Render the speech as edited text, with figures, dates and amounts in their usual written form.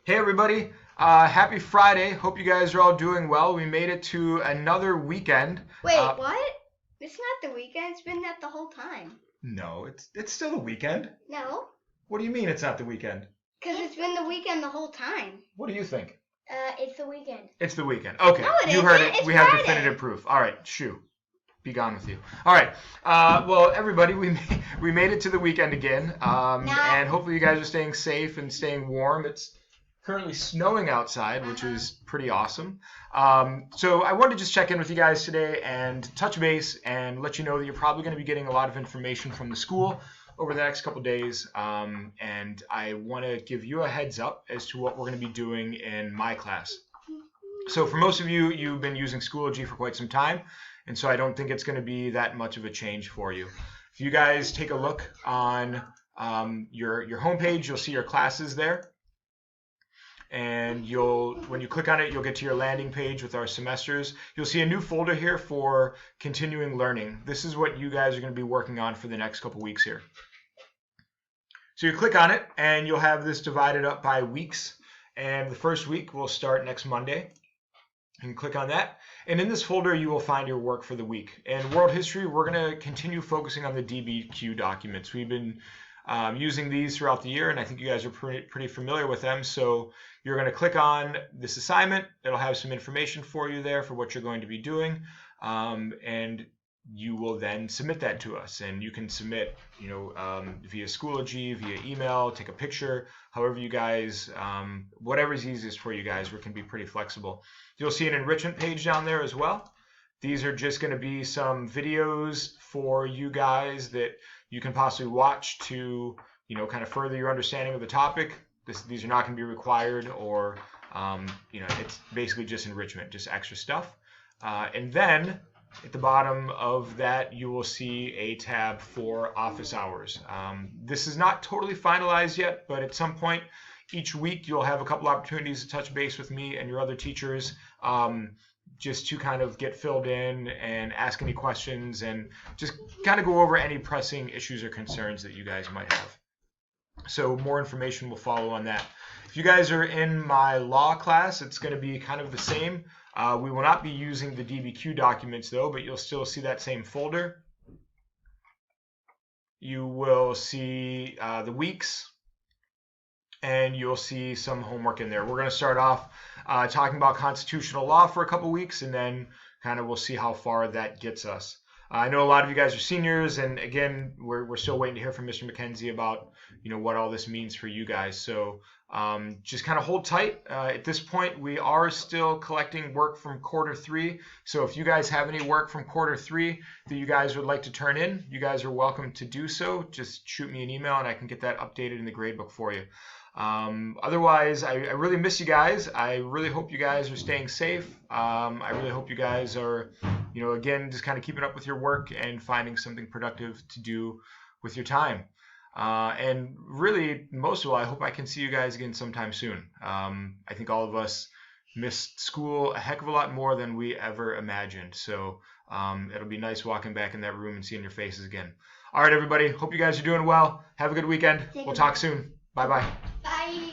Hey everybody, happy Friday. Hope you guys are all doing well. We made it to another weekend. Wait, what? It's not the weekend. It's been that the whole time. No, it's still the weekend. No, What do you mean it's not the weekend? because it's been the weekend the whole time. What do you think? It's the weekend. It's the weekend. Okay, No, it you isn't. heard it. It's We have Friday. definitive proof. All right, shoo. Be gone with you. All right. Well, everybody, we made it to the weekend again, and hopefully you guys are staying safe and staying warm. It's currently snowing outside, which is pretty awesome. So I wanted to just check in with you guys today and touch base and let you know that you're probably going to be getting a lot of information from the school over the next couple days. And I want to give you a heads up as to what we're going to be doing in my class. So for most of you, you've been using Schoology for quite some time, and so I don't think it's going to be that much of a change for you. If you guys take a look on your homepage, you'll see your classes there. And when you click on it, you'll get to your landing page with our semesters. You'll see a new folder here for continuing learning. This is what you guys are going to be working on for the next couple weeks here. So you click on it, and you'll have this divided up by weeks. And the first week will start next Monday. You can click on that. And in this folder, you will find your work for the week. In world history, we're going to continue focusing on the DBQ documents. We've been using these throughout the year, and I think you guys are pretty familiar with them. So you're going to click on this assignment. It'll have some information for you there for what you're going to be doing, and you will then submit that to us. And you can submit, via Schoology, via email, take a picture, however you guys, whatever's easiest for you guys. We can be pretty flexible. You'll see an enrichment page down there as well. These are just going to be some videos for you guys that you can possibly watch to, kind of further your understanding of the topic. These are not going to be required, or, it's basically just enrichment, just extra stuff. And then at the bottom of that, you will see a tab for office hours. This is not totally finalized yet, but at some point each week you'll have a couple opportunities to touch base with me and your other teachers, just to kind of get filled in and ask any questions and just kind of go over any pressing issues or concerns that you guys might have. So more information will follow on that. If you guys are in my law class, it's going to be kind of the same. We will not be using the DBQ documents though, but you'll still see that same folder. You will see the weeks, and you'll see some homework in there. We're going to start off talking about constitutional law for a couple weeks, and then kind of we'll see how far that gets us. I know a lot of you guys are seniors, and again, we're still waiting to hear from Mr. McKenzie about what all this means for you guys. So just kind of hold tight. At this point, we are still collecting work from quarter 3. So if you guys have any work from quarter 3 that you guys would like to turn in, you guys are welcome to do so. Just shoot me an email, and I can get that updated in the gradebook for you. Otherwise, I really miss you guys. I really hope you guys are staying safe. I really hope you guys are, again, just kind of keeping up with your work and finding something productive to do with your time. And really, most of all, I hope I can see you guys again sometime soon. I think all of us missed school a heck of a lot more than we ever imagined. So it'll be nice walking back in that room and seeing your faces again. All right, everybody. Hope you guys are doing well. Have a good weekend. We'll talk soon. Bye-bye. Bye.